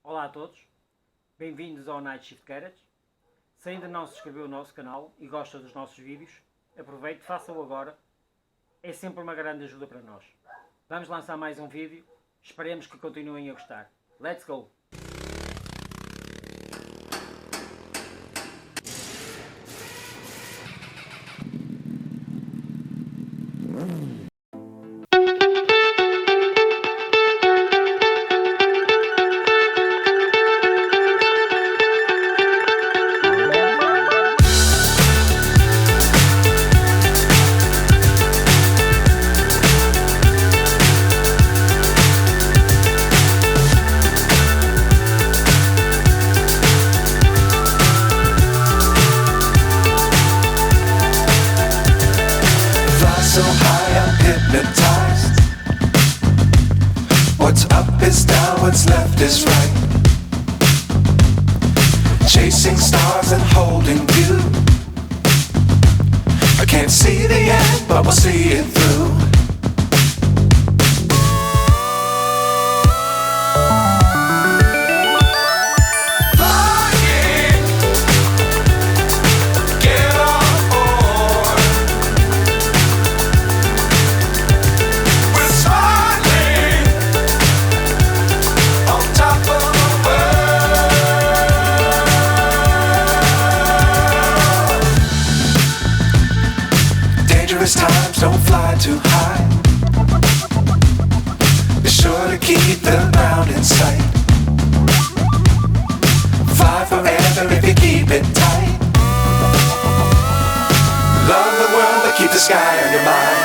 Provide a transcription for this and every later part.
Olá a todos, bem-vindos ao Night Shift Garage. Se ainda não se inscreveu no nosso canal e gosta dos nossos vídeos, aproveite, faça-o agora, é sempre uma grande ajuda para nós. Vamos lançar mais um vídeo, esperemos que continuem a gostar. Let's go! So high I'm hypnotized. What's up is down, what's left is right. Chasing stars and holding you. I can't see the end, but we'll see it through. Times don't fly too high. Be sure to keep the ground in sight. Fly forever if you keep it tight. Love the world but keep the sky on your mind.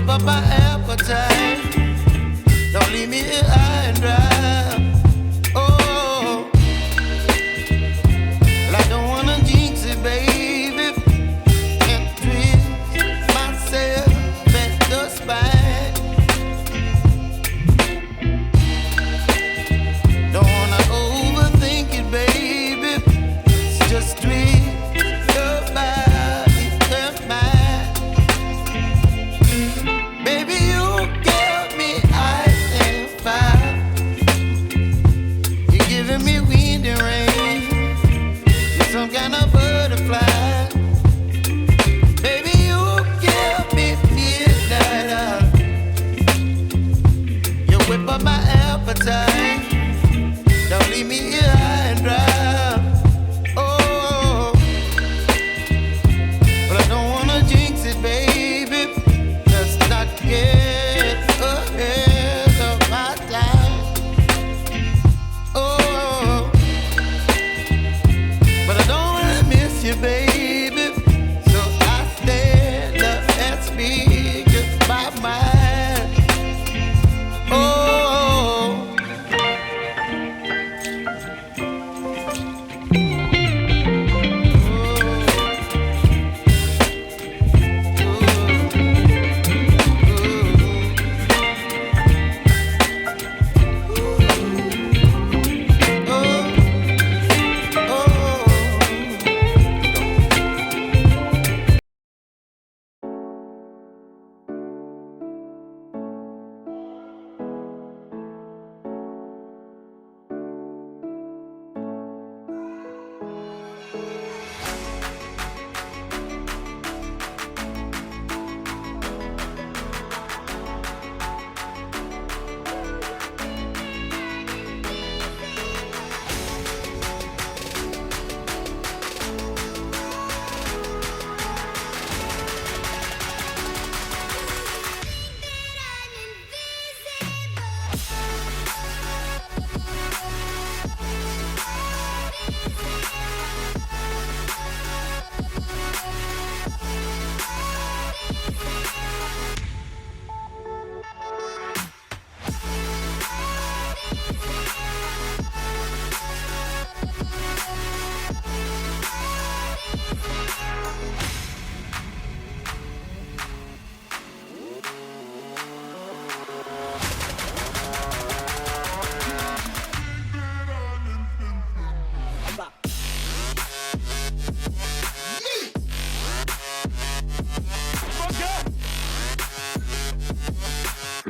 Up my appetite. Don't leave me here high and dry. Oh, well, I don't wanna jinx it, baby, and twist myself at the spine. Don't wanna overthink it, baby. It's just twist your body and mine. Baby, you give me ice and fire.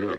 Yeah.